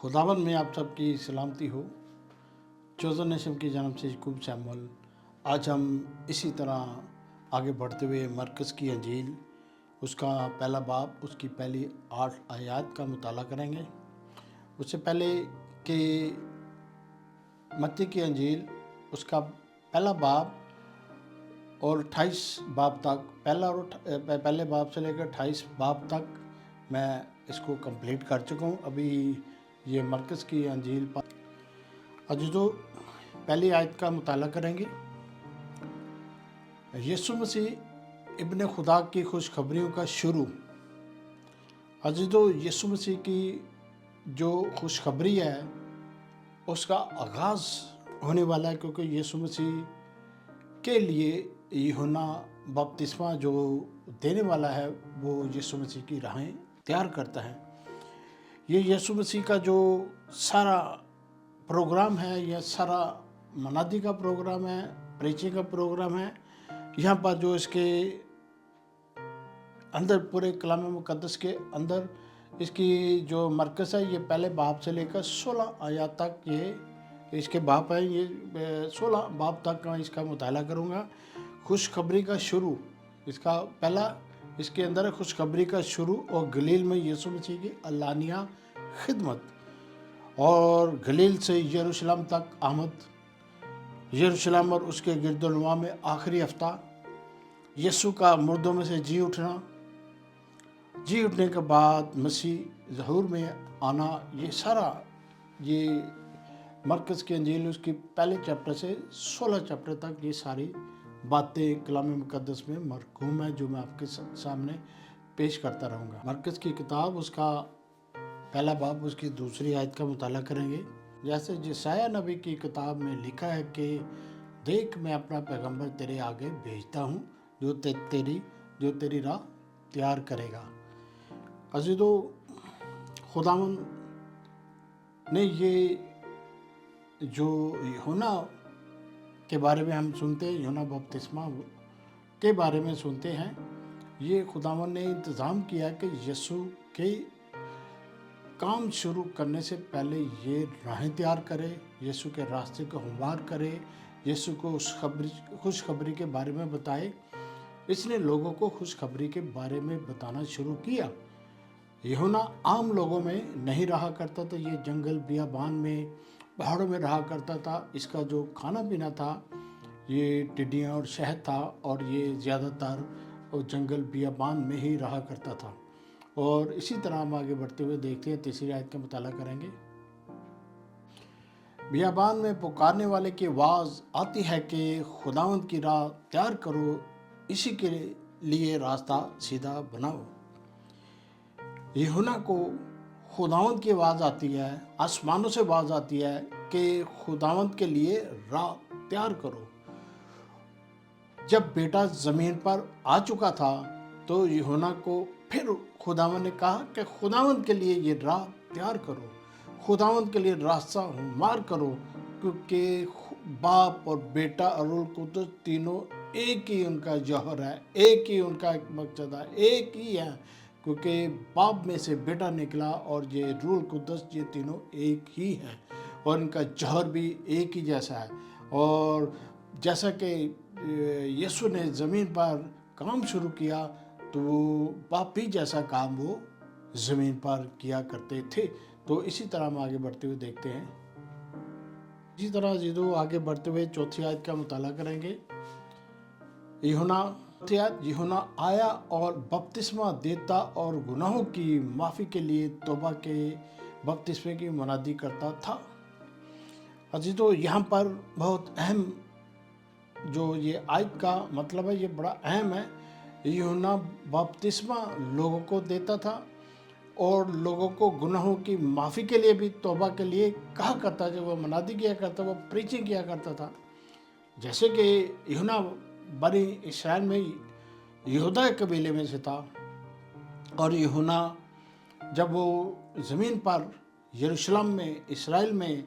खुदावन में आप सबकी सलामती हो। चौदह नेशम की जानब से यकूब सैमुअल। आज हम इसी तरह आगे बढ़ते हुए मरकज़ की अंजील उसका पहला बाब उसकी पहली 8 आयत का मुताला करेंगे। उससे पहले कि मत्ती की अंजील उसका पहला बाब और 28 बाब तक, पहले बाब से लेकर 28 बाब तक मैं इसको कंप्लीट कर चुका हूँ। अभी ये मरकज़ की अंजील पर अजीज़ो पहली आयत का मुताला करेंगे। यीशु मसीह इब्ने खुदा की खुशखबरियों का शुरू। अजीज़ो यीशु मसीह की जो खुशखबरी है उसका आगाज़ होने वाला है, क्योंकि यीशु मसीह के लिए यूहन्ना बपतिस्मा जो देने वाला है वो यीशु मसीह की राहें तैयार करता है। ये यीशु मसीह का जो सारा प्रोग्राम है, यह सारा मनादी का प्रोग्राम है, प्रीचिंग का प्रोग्राम है। यहाँ पर जो इसके अंदर पूरे कलाम मुक़द्दस के अंदर इसकी जो मरकज़ है, ये पहले बाब से लेकर 16 आयत तक ये इसके बाब है। ये 16 बाब तक मैं इसका मुताला करूँगा। खुशखबरी का शुरू इसका पहला इसके अंदर है, खुशखबरी का शुरू और गलील में यीशु मसीह की अलानिया खिदमत और गलील से यरूशलेम तक आमद, यरूशलेम और उसके गिरदोनवा में आखिरी हफ्ता, यीशु का मुर्दों में से जी उठना, जी उठने के बाद मसीह ज़हूर में आना, ये सारा ये मरकज़ की अंजील उसकी पहले चैप्टर से 16 चैप्टर तक ये सारी बातें कलाम मुक़द्दस में मरकूम है, जो मैं आपके सामने पेश करता रहूँगा। मरकज़ की किताब उसका पहला बाब उसकी दूसरी आयत का मुताला करेंगे। जैसे यशायाह नबी की किताब में लिखा है कि देख मैं अपना पैगंबर तेरे आगे भेजता हूँ जो तेरी राह तैयार करेगा। अज़ीज़ो खुदावन ने ये जो यूहन्ना के बारे में हम सुनते हैं, यूहन्ना बपतिस्मा के बारे में सुनते हैं, ये खुदावन ने इंतज़ाम किया कि यीशु के काम शुरू करने से पहले ये राहें तैयार करे, यीशु के रास्ते को हमवार करे, यीशु को उस खुशखबरी के बारे में बताए। इसने लोगों को खुशखबरी के बारे में बताना शुरू किया। यूहन्ना आम लोगों में नहीं रहा करता था, ये जंगल बियाबान में पहाड़ों में रहा करता था। इसका जो खाना पीना था ये टिड्डियाँ और शहद था, और ये ज़्यादातर जंगल बियाबान में ही रहा करता था। और इसी तरह हम आगे बढ़ते हुए देखते हैं, तीसरी आयत का मुताला करेंगे। बियाबान में पुकारने वाले की आवाज़ आती है कि खुदावंद की राह तैयार करो, इसी के लिए रास्ता सीधा बनाओ। यूहन्ना को खुदावंद की आवाज़ आती है, आसमानों से आवाज़ आती है कि खुदावंद के लिए राह तैयार करो। जब बेटा ज़मीन पर आ चुका था तो यूहन्ना को फिर खुदावंद ने कहा कि खुदावंद के लिए ये राह तैयार करो, खुदावंद के लिए रास्ता हमवार करो, क्योंकि बाप और बेटा और रूह कुद्दुस तीनों एक ही उनका जौहर है, एक ही उनका एक मकसद है, एक ही है, क्योंकि बाप में से बेटा निकला और ये रूह कुद्दुस ये तीनों एक ही हैं और इनका जौहर भी एक ही जैसा है। और जैसा कि यीशु ने ज़मीन पर काम शुरू किया तो बाप भी जैसा काम वो ज़मीन पर किया करते थे। तो इसी तरह हम आगे बढ़ते हुए देखते हैं। इसी तरह जीदो आगे बढ़ते हुए चौथी आयत का मुताला करेंगे। यूहन्ना आया और बपतिस्मा देता और गुनाहों की माफ़ी के लिए तौबा के बपतिस्मे की मुनादी करता था। अजीज़ो यहाँ पर बहुत अहम जो ये आयत का मतलब है, ये बड़ा अहम है। यूहन्ना बपतिस्मा लोगों को देता था और लोगों को गुनाहों की माफ़ी के लिए भी तौबा के लिए कहा करता था, वो मुनादी किया करता, वो प्रीचिंग किया करता था। जैसे कि यूहन्ना बनी इस्राएल में यहूदा कबीले में से था, और यूहन्ना जब वो ज़मीन पर यरूशलेम में इस्राएल में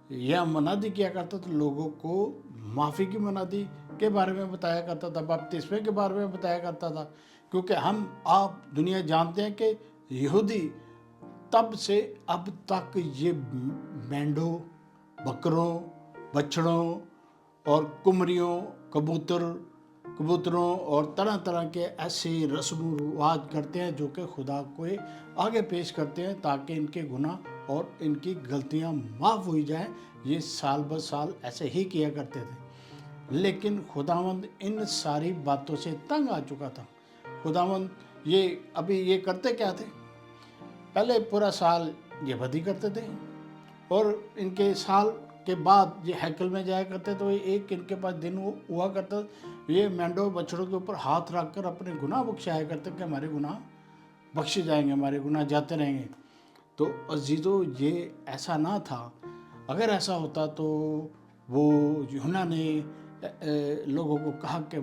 यह मुनादी किया करता था, लोगों को माफ़ी की मुनादी के बारे में बताया करता था, बपतिस्मे के बारे में बताया करता था। क्योंकि हम आप दुनिया जानते हैं कि यहूदी तब से अब तक ये मेंढों, बकरों, बछड़ों और कुमरियों, कबूतरों और तरह तरह के ऐसे रस्म रिवाज करते हैं जो कि खुदा को आगे पेश करते हैं ताकि इनके गुनाह और इनकी गलतियां माफ़ हुई जाएं। ये साल ब साल ऐसे ही किया करते थे, लेकिन खुदावंद इन सारी बातों से तंग आ चुका था। खुदावंद ये करते क्या थे? पहले पूरा साल ये बदी करते थे और इनके साल के बाद ये हैकल में जाया करते, तो एक इनके पास दिन हुआ करता, ये मेंढों बछड़ों के ऊपर हाथ रख कर अपने गुनाह बख्शाया करते कि हमारे गुनाह बख्शे जाएंगे, हमारे गुनाह जाते रहेंगे। तो अजीज़ों, ये ऐसा ना था। अगर ऐसा होता तो वो यूहन्ना ने लोगों को कहा कि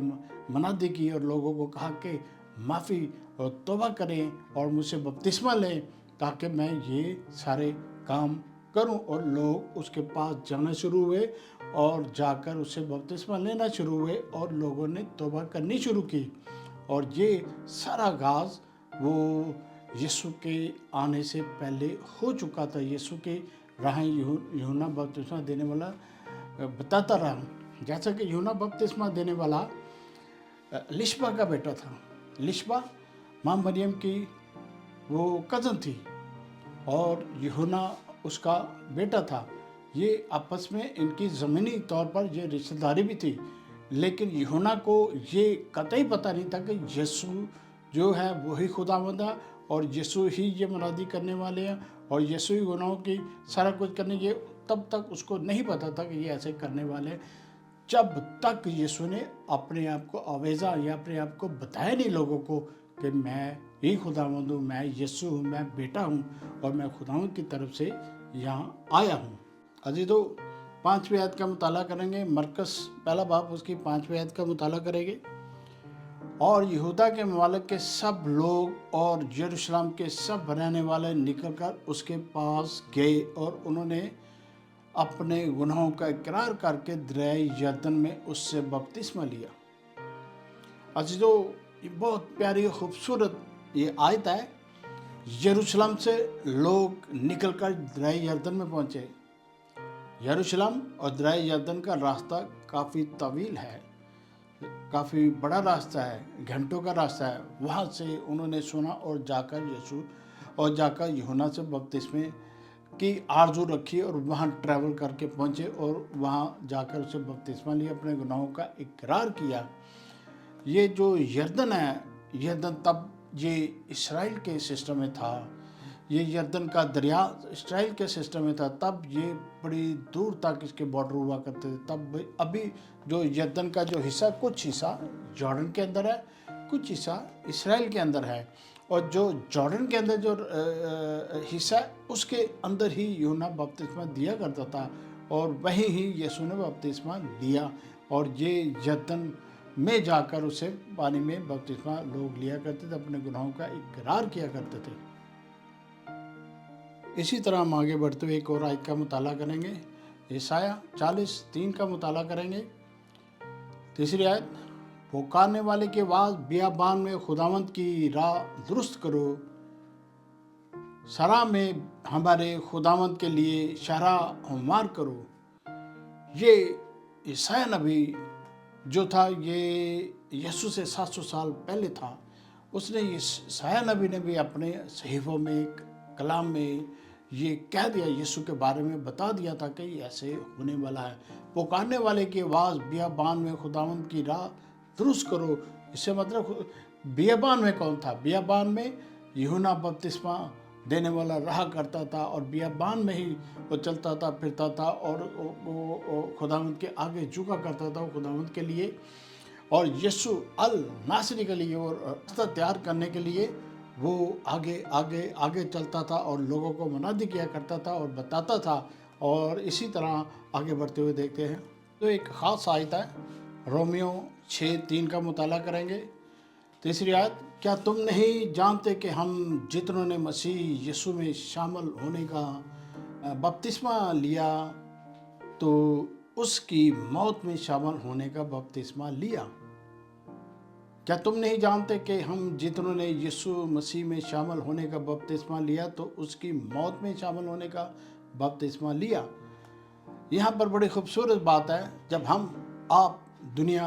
मनादी की और लोगों को कहा कि माफ़ी और तौबा करें और मुझसे बपतिस्मा लें ताकि मैं ये सारे काम करूं। और लोग उसके पास जाना शुरू हुए और जाकर उससे बपतिस्मा लेना शुरू हुए और लोगों ने तौबा करनी शुरू की। और ये सारा आगाज़ वो यीशु के आने से पहले हो चुका था। यीशु के राह यूहन्ना बपतिस्मा देने वाला बताता रहा। जैसा कि यूहन्ना बपतिस्मा देने वाला लिशबा का बेटा था। लिशबा माँ मरियम की वो कज़न थी और यूहन्ना उसका बेटा था। ये आपस में इनकी ज़मीनी तौर पर ये रिश्तेदारी भी थी, लेकिन यूहन्ना को ये कतई पता नहीं था कि यीशु जो है वही खुदावंद है और यीशु ही ये मुनादी करने वाले हैं और यीशु ही गुनाहों की सारा कुछ करने। ये तब तक उसको नहीं पता था कि ये ऐसे करने वाले हैं, जब तक यीशु ने अपने आप को आवेज़ा या अपने आप को बताया नहीं लोगों को कि मैं ही खुदावंद हूँ, मैं यीशु हूँ, मैं बेटा हूँ और मैं खुदावंद की तरफ से यहाँ आया हूँ। अजीज़ों, 5वीं आयत का मुताला करेंगे। मरकस पहला बाब उसकी 5वीं आयत का मुताला करेंगे। और यहूदा के ममालिक के सब लोग और यरूशलेम के सब रहने वाले निकलकर उसके पास गए और उन्होंने अपने गुनाहों का इकरार करके दरियाए यरदन में उससे बपतिस्मा लिया। अजीज़ों, ये बहुत प्यारी खूबसूरत ये आयत है। यरूशलेम से लोग निकलकर दरियाए यरदन में पहुँचे। यरूशलेम और दरियाए यरदन का रास्ता काफ़ी तवील है, काफ़ी बड़ा रास्ता है, घंटों का रास्ता है। वहाँ से उन्होंने सुना और जाकर यूहन्ना से बपतिस्मे की आरज़ू रखी और वहाँ ट्रैवल करके पहुँचे और वहाँ जाकर उसे बपतिस्मा लिया, अपने गुनाहों का इकरार किया। ये जो यरदन है, यरदन तब ये इसराइल के सिस्टम में था। ये यरदन का दरिया इसराइल के सिस्टम में था। तब ये बड़ी दूर तक इसके बॉर्डर हुआ करते थे। तब अभी जो यरदन का जो हिस्सा, कुछ हिस्सा जॉर्डन के अंदर है, कुछ हिस्सा इसराइल के अंदर है। और जो जॉर्डन के अंदर जो हिस्सा है उसके अंदर ही यूहन्ना बपतिस्मा दिया करता था और वहीं ही यीशु ने बपतिस्मा लिया। और ये यरदन में जाकर उसे पानी में बपतिस्मा लोग लिया करते थे, अपने गुनाहों का इकरार किया करते थे। इसी तरह हम आगे बढ़ते हुए एक और आयत का मुताला करेंगे। यशायाह 40:3 का मुताला करेंगे। तीसरी आयत, पुकारने वाले की आवाज़ बियाबान में खुदावंद की राह दुरुस्त करो, सरा में हमारे खुदावंद के लिए शहरा हमवार करो। ये यशायाह नबी जो था ये यीशु से 700 साल पहले था। उसने यशायाह नबी ने भी अपने सहीफों में, कलाम में ये कह दिया, यीशु के बारे में बता दिया था कि ऐसे होने वाला है। पुकारने वाले की आवाज़ बियाबान में खुदावंद की राह दुरुस्त करो। इससे मतलब बियाबान में कौन था? बियाबान में यूहन्ना बपतिस्मा देने वाला रहा करता था और बियाबान में ही वो चलता था, फिरता था और वो खुदावंद के आगे झुका करता था खुदावंद के लिए और यीशु अल नासरी के लिए और रास्ता तैयार करने के लिए वो आगे आगे आगे चलता था और लोगों को मुनादी किया करता था और बताता था। और इसी तरह आगे बढ़ते हुए देखते हैं तो एक ख़ास आयत है, रोमियो 6:3 का मुताला करेंगे। तीसरी आयत, क्या तुम नहीं जानते कि हम जितनों ने मसीह यीशु में शामिल होने का बपतिस्मा लिया तो उसकी मौत में शामिल होने का बपतिस्मा लिया। क्या तुम नहीं जानते कि हम जितनों ने यीशु मसीह में शामिल होने का बपतिस्मा लिया तो उसकी मौत में शामिल होने का बपतिस्मा लिया। यहाँ पर बड़ी खूबसूरत बात है, जब हम आप दुनिया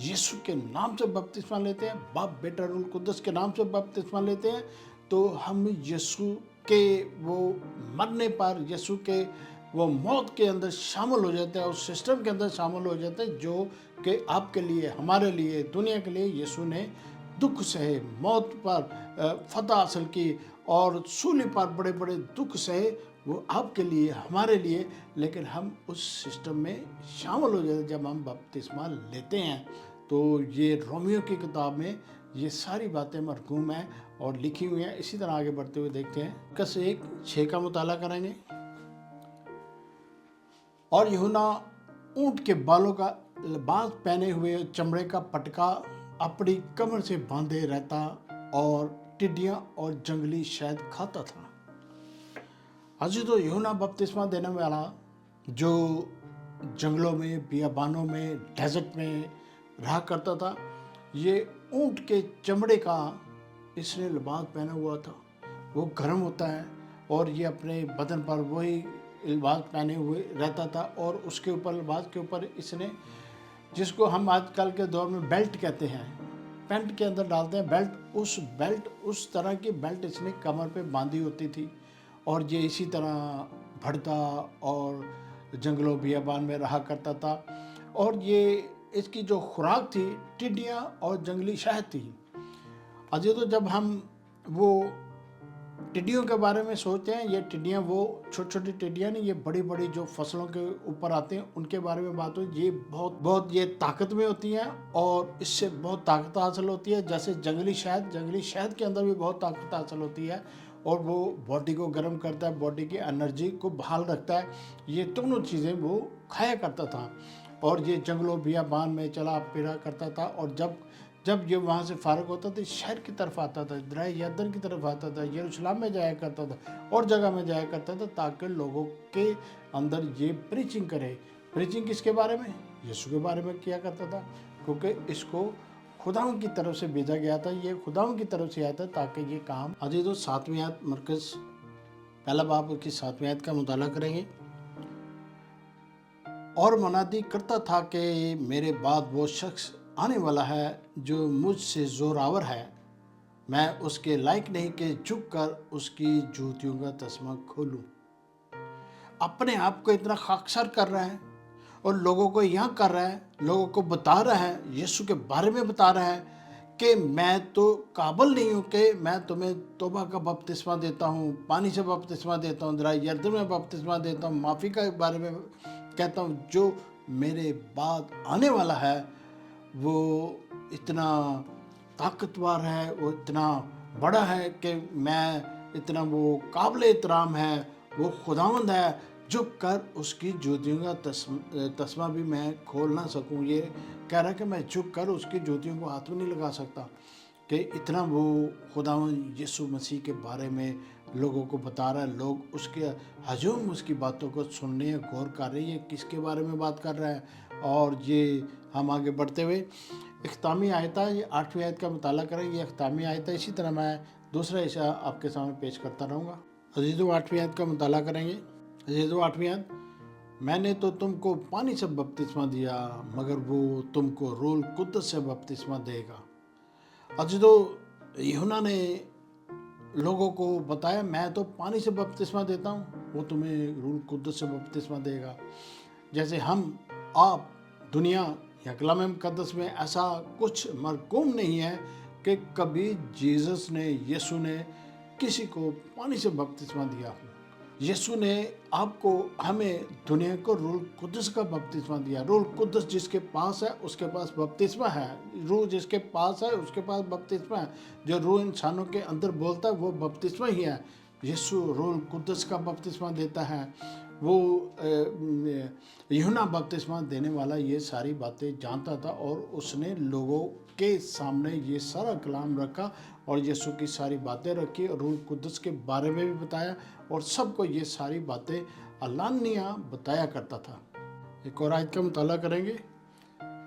यीशु के नाम से बपतिस्मा लेते हैं, बाप बेटा रूह कुद्दस के नाम से बपतिस्मा लेते हैं, तो हम यीशु के वो मरने पर, यीशु के वो मौत के अंदर शामिल हो जाते हैं, उस सिस्टम के अंदर शामिल हो जाते हैं जो कि आपके लिए, हमारे लिए, दुनिया के लिए यीशु ने दुख सहे, मौत पर फतह हासिल की और सूली पर बड़े बड़े दुख सहे, वो आपके लिए, हमारे लिए, लेकिन हम उस सिस्टम में शामिल हो जाते हैं जब हम बपतिस्मा लेते हैं। तो ये रोमियो की किताब में ये सारी बातें मरकूम हैं और लिखी हुई हैं। इसी तरह आगे बढ़ते हुए देखते हैं, कस 1:6 का मुताला करेंगे। और यूहन्ना ऊंट के बालों का लिबास पहने हुए चमड़े का पटका अपनी कमर से बांधे रहता और टिड्डियां और जंगली शहद खाता था। अजी तो यूहन्ना बपतिस्मा देने वाला जो जंगलों में, बियाबानों में, डेजर्ट में रहा करता था, ये ऊंट के चमड़े का इसने लिबास पहना हुआ था। वो गर्म होता है और ये अपने बदन पर वही लिबास पहने हुए रहता था और उसके ऊपर, लिबास के ऊपर इसने, जिसको हम आजकल के दौर में बेल्ट कहते हैं, पैंट के अंदर डालते हैं बेल्ट, उस तरह की बेल्ट इसने कमर पे बांधी होती थी। और ये इसी तरह भड़ता और जंगलों बियाबान में रहा करता था। और ये इसकी जो खुराक थी टिड्डियाँ और जंगली शहद थी। अजय तो जब हम वो टिड्डियों के बारे में सोचते हैं, ये टिड्डियाँ वो छोटी छोटी टिड्डियाँ नहीं, ये बड़ी बड़ी जो फसलों के ऊपर आते हैं उनके बारे में बात हो। ये बहुत ये ताकत में होती हैं और इससे बहुत ताकत हासिल होती है। जैसे जंगली शहद के अंदर भी बहुत ताकत हासिल होती है और वो बॉडी को गर्म करता है, बॉडी की एनर्जी को बहाल रखता है। ये दोनों चीज़ें वो खाया करता था और ये जंगलों बियाबान में चला फिरा करता था। और जब ये वहाँ से फारग होता था, शहर की तरफ आता था, दराए यरदन की तरफ आता था, यरूशलेम में जाया करता था और जगह में जाया करता था, ताकि लोगों के अंदर ये प्रीचिंग करे। प्रीचिंग किसके बारे में? यीशु के बारे में किया करता था, क्योंकि इसको खुदावंद की तरफ से भेजा गया था, ये खुदावंद की तरफ से आया था ताकि ये काम। अजी तो 7वीं आयत, मरकज़ पहला बाब की 7वीं आयत का मुताला करेंगे। और मनादी करता था कि मेरे बाद वो शख्स आने वाला है जो मुझसे जोरावर है, मैं उसके लायक नहीं कि झुककर उसकी जूतियों का तस्मा खोलूं। अपने आप को इतना खाकसार कर रहा है और लोगों को यहाँ कर रहा है, लोगों को बता रहा है, यीशु के बारे में बता रहा है कि मैं तो काबिल नहीं हूँ कि मैं तुम्हें तौबा का बपतिस्मा देता हूँ, पानी से बपतिस्मा देता हूँ, दराए यरदन में बपतिस्मा देता हूँ, माफ़ी के बारे में कहता हूँ। जो मेरे बाद आने वाला है वो इतना ताकतवर है, वो इतना बड़ा है कि मैं इतना, वो काबिल एहतराम है, वो खुदावंद है, झुक कर उसकी जूतियों का तस्मा भी मैं खोल ना सकूं। ये कह रहा है कि मैं झुक कर उसकी जूतियों को हाथ में नहीं लगा सकता, कि इतना वो खुदावंद यीशु मसीह के बारे में लोगों को बता रहा है। लोग उसके हजूम उसकी बातों को सुनने हैं, गौर कर रहे हैं, ये किसके बारे में बात कर रहा है। और ये हम आगे बढ़ते हुए इख्तामी आयत है, ये 8वीं आयत का मुताला करें। ये इख्तामी आयत है, इसी तरह मैं दूसरा हिस्सा आपके सामने पेश करता रहूँगा। अजीज़ो 8वीं आयत का मुताला करेंगे। अजीज़ो 8वीं आयत, मैंने तो तुमको पानी से बपतिस्मा दिया, मगर वो तुमको रूह कुद्दस से बपतिस्मा देगा। अजीज़ो यूहन्ना ने लोगों को बताया, मैं तो पानी से बपतिस्मा देता हूँ, वो तुम्हें रूह कुद्दस से बपतिस्मा देगा। जैसे हम, आप, दुनिया या कलाम मुक़द्दस में ऐसा कुछ मरकूम नहीं है कि कभी जीसस ने, यीशु ने किसी को पानी से बपतिस्मा दिया हो। यीशु ने आपको, हमें, दुनिया को रूह कुद्दस का बपतिस्मा दिया। रूह कुद्दस जिसके पास है उसके पास बपतिस्मा है, रूह जिसके पास है उसके पास बपतिस्मा है। जो रूह इंसानों के अंदर बोलता है वो बपतिस्मा ही है। यीशु रूह कुद्दस का बपतिस्मा देता है। वो यूहन्ना बपतिस्मा देने वाला ये सारी बातें जानता था और उसने लोगों के सामने ये सारा कलाम रखा और यीशु की सारी बातें रखी और रूह कुद्दस के बारे में भी बताया और सबको ये सारी बातें अलानिया बताया करता था। एक और आयत का मुताला करेंगे,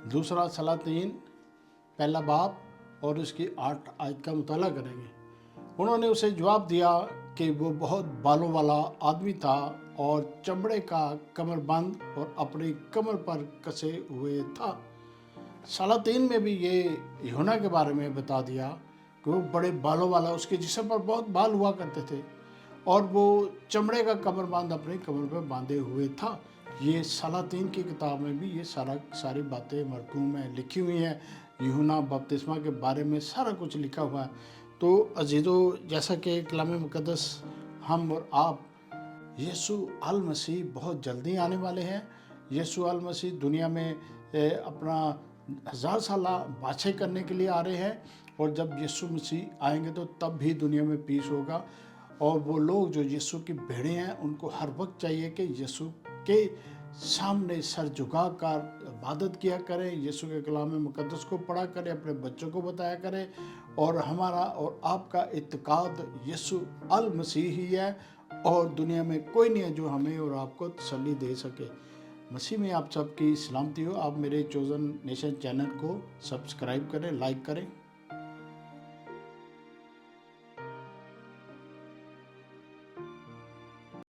दूसरा सलातीन पहला बाब और उसकी 8 आयत का मुताला करेंगे। उन्होंने उसे जवाब दिया कि वो बहुत बालों वाला आदमी था और चमड़े का कमरबंद और अपनी कमर पर कसे हुए था। साला 3 में भी ये यूहन्ना के बारे में बता दिया कि वो बड़े बालों वाला, उसके जिस्म पर बहुत बाल हुआ करते थे और वो चमड़े का कमरबंद अपनी कमर पर बांधे हुए था। ये साला 3 की किताब में भी ये सारी बातें मरकूम में लिखी हुई हैं। यूहन्ना बपतिस्मा के बारे में सारा कुछ लिखा हुआ है। तो अजीज़ों, जैसा कि कलाम मुक़द्दस हम और आप, यीशु अल मसीह बहुत जल्दी आने वाले हैं। यीशु अल मसीह दुनिया में अपना 1000 साला बादशाही करने के लिए आ रहे हैं और जब यीशु मसीह आएंगे तो तब भी दुनिया में पीस होगा। और वो लोग जो यीशु की भेड़ें हैं उनको हर वक्त चाहिए कि यीशु के सामने सर झुका कर इबादत किया करें, यीशु के कलाम मुक़द्दस को पढ़ा करें, अपने बच्चों को बताया करें और हमारा और आपका इत्तेकाद यीशु अल मसीह ही है और दुनिया में कोई नहीं है जो हमें और आपको तसल्ली दे सके। मसीह में आप सबकी सलामती हो। आप मेरे चोज़न नेशन चैनल को सब्सक्राइब करें, लाइक करें।